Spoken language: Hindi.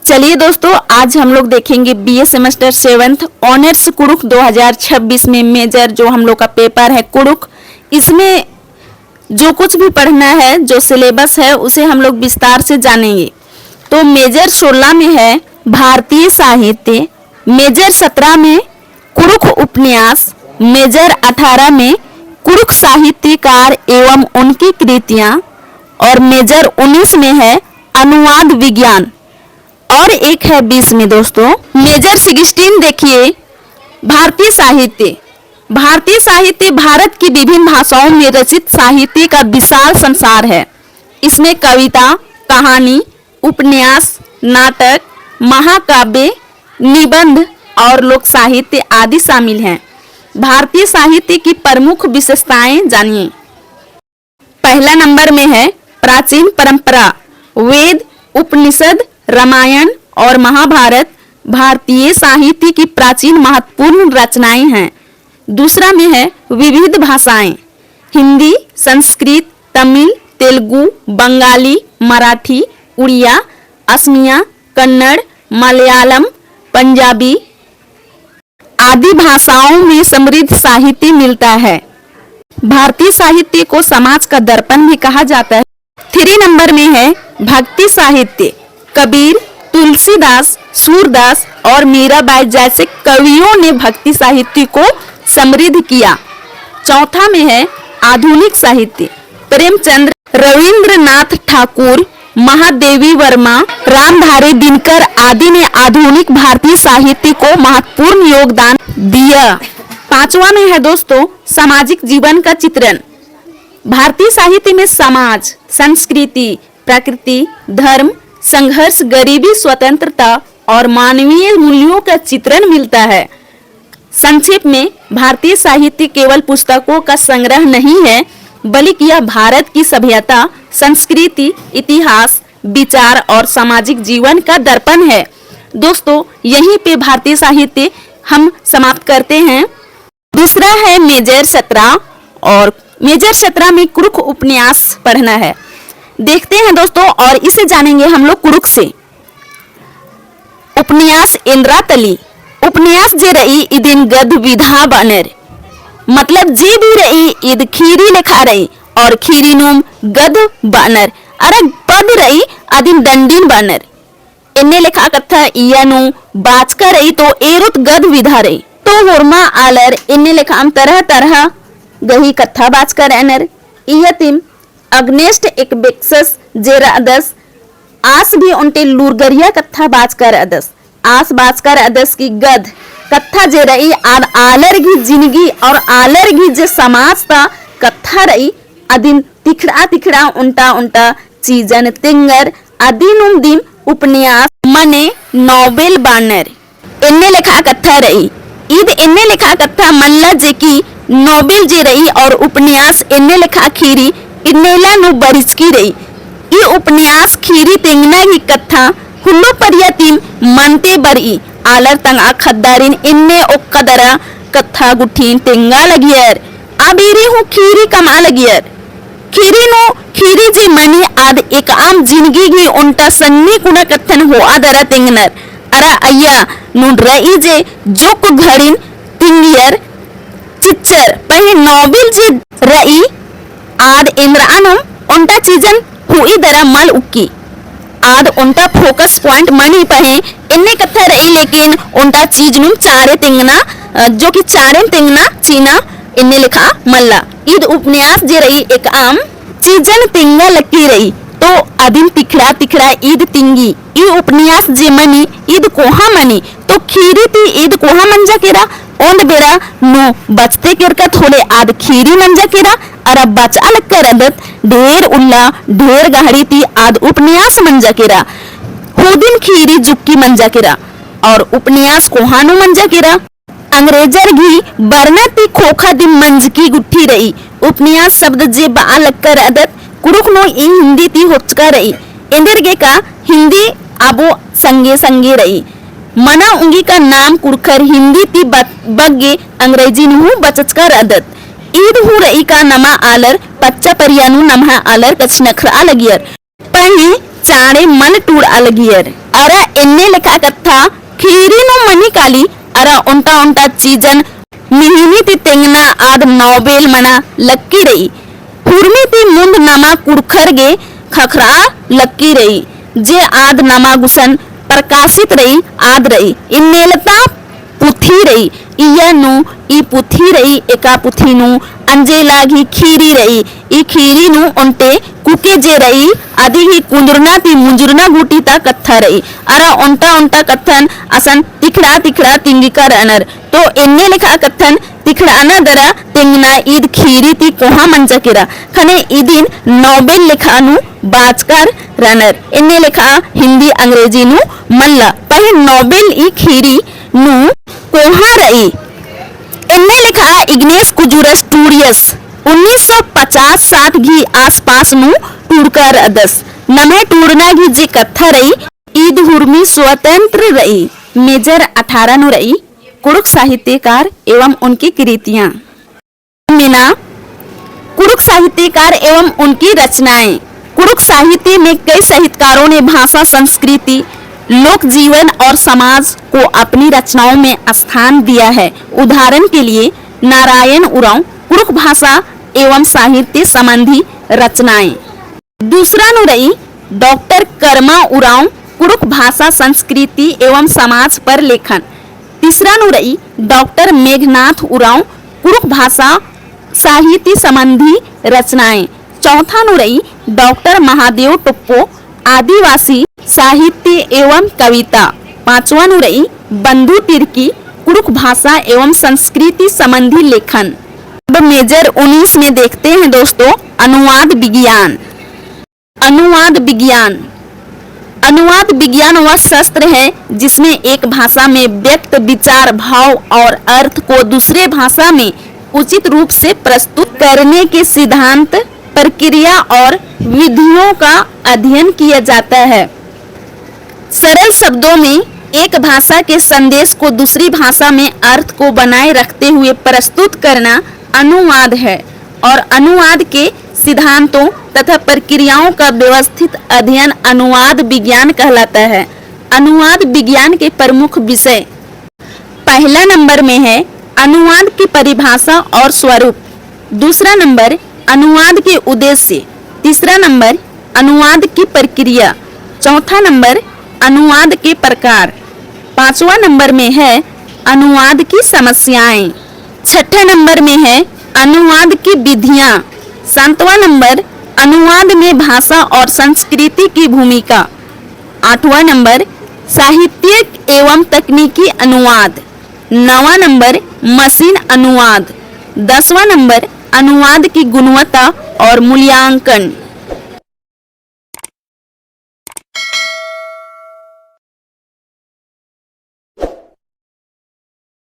चलिए दोस्तों, आज हम लोग देखेंगे BA semester 7th honours Kurukh 2026 में मेजर जो हम लोग का पेपर है कुड़ुख। इसमें जो कुछ भी पढ़ना है, जो सिलेबस है, उसे हम लोग विस्तार से जानेंगे। तो मेजर 16 में है भारतीय साहित्य, मेजर 17 में कुड़ुख उपन्यास, मेजर 18 में कुड़ुख साहित्यकार एवं उनकी कृतियां, और मेजर 19 में है अनुवाद विज्ञान, और एक है 20 में दोस्तों मेजर 16। देखिए, भारतीय साहित्य। भारतीय साहित्य भारत की विभिन्न भाषाओं में रचित साहित्य का विशाल संसार है। इसमें कविता, कहानी, उपन्यास, नाटक, महाकाव्य, निबंध और लोक साहित्य आदि शामिल हैं। भारतीय साहित्य की प्रमुख विशेषताएं जानिए। पहला नंबर में है प्राचीन परंपरा। वेद, उपनिषद, रामायण और महाभारत भारतीय साहित्य की प्राचीन महत्वपूर्ण रचनाएं हैं। दूसरा में है विविध भाषाएं। हिंदी, संस्कृत, तमिल, तेलुगु, बंगाली, मराठी, उड़िया, असमिया, कन्नड़, मलयालम, पंजाबी आदि भाषाओं में समृद्ध साहित्य मिलता है। भारतीय साहित्य को समाज का दर्पण भी कहा जाता है। 3 नंबर में है भक्ति साहित्य। कबीर, तुलसीदास, सूरदास और मीराबाई जैसे कवियों ने भक्ति साहित्य को समृद्ध किया। चौथा में है आधुनिक साहित्य। प्रेमचंद्र, रविंद्रनाथ ठाकुर, महादेवी वर्मा, रामधारी दिनकर आदि ने आधुनिक भारतीय साहित्य को महत्वपूर्ण योगदान दिया। 5वां में है दोस्तों सामाजिक जीवन का चित्रण। भारतीय साहित्य में समाज, संस्कृति, प्रकृति, धर्म, संघर्ष, गरीबी, स्वतंत्रता और मानवीय मूल्यों का चित्रण मिलता है। संक्षेप में, भारतीय साहित्य केवल पुस्तकों का संग्रह नहीं है, बल्कि यह भारत की सभ्यता, संस्कृति, इतिहास, विचार और सामाजिक जीवन का दर्पण है। दोस्तों, यहीं पे भारतीय साहित्य हम समाप्त करते हैं। दूसरा है मेजर 17, और मेजर 17 में कुड़ुख उपन्यास पढ़ना है। देखते हैं दोस्तों, और इसे जानेंगे हम लोग कुड़ुख से। उपन्यास इंद्रातली। उपन्यास जे रही इदिन गद विधा बानर, मतलब जे भी रही इद खीरी लिखा रही, और खीरी नुम गद बानर, अरे पद रही अदिन दंडीन बानर। इन्ने लिखा कथा इयानु बाचका रही तो एरुत गद विधा रही, तो हुरमा आलर इन्ने लिखा तरह तरह गही कथा बाचका रहनर। इयतिम अग्नेस्ट एक बेक्सस जेरा अदस, आस भी उनटे लूरगरिया कथा बाचकर अदस, आस बाचकर अदस की गद कथा जे रही आद आलर की जिंदगी और आलर की जे समाज था कथा रही अदिन तिखड़ा तिखड़ा उल्टा उल्टा चीजन तिंगर अदिनुम दिन उपन्यास मने नोबेल बानर। इन्ने लिखा कथा रही ईद इन्ने लिखा कथा मल्ला जे की नोबेल जे रही, और उपन्यास इन्ने लिखा खीरी इन्नेला नु बरिचकी रही। ये उपन्यास खीरी तेंगना की कथा हुल्लो परियतिम मनते बरी आलर तंगा खद्दारिन इन्ने ओक्कदरा कथा गुठीन तेंगा लगियर अबेरे हूँ खीरी कमा लगियर। खीरी नो खीरी जे मनी आद एक आम जिंदगी की उनटा सन्नी कुना कथन हो आदरा तेंगनर अरा अय्या नु रई जे जोक घड़िन तिंगियर चिच्चर पही नोबेल जे रई आद इंद्रानुम उनटा चीजन हुई दरा मल उक्की आद उनटा फोकस पॉइंट मनी पहे इन्ने कथा रही, लेकिन उनटा चीज नुम चारे तिंगना जो कि चारे तिंगना चीना इन्ने लिखा मल्ला। ईद उपन्यास जे रही एक आम चीजन तिंगा लकी रही, तो अदिन तिखड़ा तिखड़ा ईद तिंगी। ई उपन्यास जे मनी ईद कोहा मनी, तो खीरी ती ईद कोहा मंजा केरा ओंद बेरा नो बचते किरकत होले आद खीरी मंजा केरा अरा बचा लग कर अदत ढेर उल्ला ढेर गाड़ी ती आद उपन्यास मंजा केरा होदिन खीरी जुक्की मंजा केरा और उपन्यास कोहानु मंजा केरा। अंग्रेजर घी बरना ती खोखा दी मंज की गुट्ठी रही। उपन्यास शब्द जे बा लग कर अदत कुड़ुख नो ई हिंदी ती होचका रही, इंदिरगे का हिंदी आबो संगे संगे रही। मना उंगी का नाम कुड़खर हिंदी ती बग्गे अंग्रेजी नु बचचकर अदत। ईद हु रई का नमा आलर पच्चा परियानु नमहा आलर कच नखरा लगियर। पही चाड़े मन टूड़ अलगियर अरा इन्ने लिखा कथा खीरी नो मनी काली अरा उंटा उंटा चीजन मिहिनी ती तेंगना आद नौबेल मना लक्की रही हुरमी ती मुंद नमा कुड़खरगे खखरा लक्की रही जे आद नमा गुसन प्रकाशित रही आद रही इन्नेलता पुथी रही इयनु ई पुथी रही एका पुथी नु अंजे लागी खीरी रही ई खीरी नु उंटे कुके जे रही आदि ही कुंजरना ती मुंजरना गुटी ता कत्था रही अरा उंटा उंटा कथन असन तिखड़ा तिखड़ा तिंगिका रनर तो इन्ने लिखा कथन तिखड़ाना दरा तिंगना ईद खीरी ती कोहा मंजकिरा खने ईदिन नोबेल लिखा नु बाचकार रनर इन्ने लिखा हिंदी अंग्रेजी नु मल्ला पर नोबेल ई खीरी नु कोहा रही इनने लिखा इग्नेस कुजुरस टूरियस 1950-60 घी आसपास नु टूरकर अदस नमे टूरना घी जी कथा रही ईद हुर्मी स्वतंत्र रही मेजर 18 नु रही कुड़ुक साहित्यकार एवं उनकी कृतियां मीना कुड़ुक साहित्यकार एवं उनकी रचनाएं कुड़ुक साहित्य में कई साहित्यकारों ने भाषा संस्कृति लोक जीवन और समाज को अपनी रचनाओं में स्थान दिया है। उदाहरण के लिए नारायण उरांव कुड़ुक भाषा एवं साहित्य संबंधी रचनाएं। दूसरा नुरई डॉक्टर कर्मा उरांव कुड़ुक भाषा संस्कृति एवं समाज पर लेखन। तीसरा नुरई डॉक्टर मेघनाथ उरांव कुड़ुक भाषा साहित्य संबंधी रचनाएं। चौथा नुरई डॉक्टर महादेव टुप्पो आदिवासी साहित्य एवं कविता। पांचवा नुरई बंधु तिर्की कुड़ुक भाषा एवं संस्कृति संबंधी लेखन। अब मेजर 19 में देखते हैं दोस्तों अनुवाद विज्ञान। अनुवाद विज्ञान अनुवाद विज्ञान वह शास्त्र है जिसमें एक भाषा में व्यक्त विचार भाव और अर्थ को दूसरे भाषा में उचित रूप से प्रस्तुत करने के सिद्धांत प्रक्रिया और विधियों का अध्ययन किया जाता है। सरल शब्दों में एक भाषा के संदेश को दूसरी भाषा में अर्थ को बनाए रखते हुए प्रस्तुत करना अनुवाद है और अनुवाद के सिद्धांतों तथा प्रक्रियाओं का व्यवस्थित अध्ययन अनुवाद विज्ञान कहलाता है। अनुवाद विज्ञान के प्रमुख विषय पहला नंबर में है अनुवाद की परिभाषा और स्वरूप। दूसरा नंबर अनुवाद के उद्देश्य। तीसरा नंबर अनुवाद की प्रक्रिया। चौथा नंबर अनुवाद के प्रकार। पांचवा नंबर में है अनुवाद की समस्याएं। छठा नंबर में है अनुवाद की विधियां। सातवां नंबर अनुवाद में भाषा और संस्कृति की भूमिका। आठवां नंबर साहित्यिक एवं तकनीकी अनुवाद। नौवां नंबर मशीन अनुवाद। 10वां नंबर अनुवाद की गुणवत्ता और मूल्यांकन।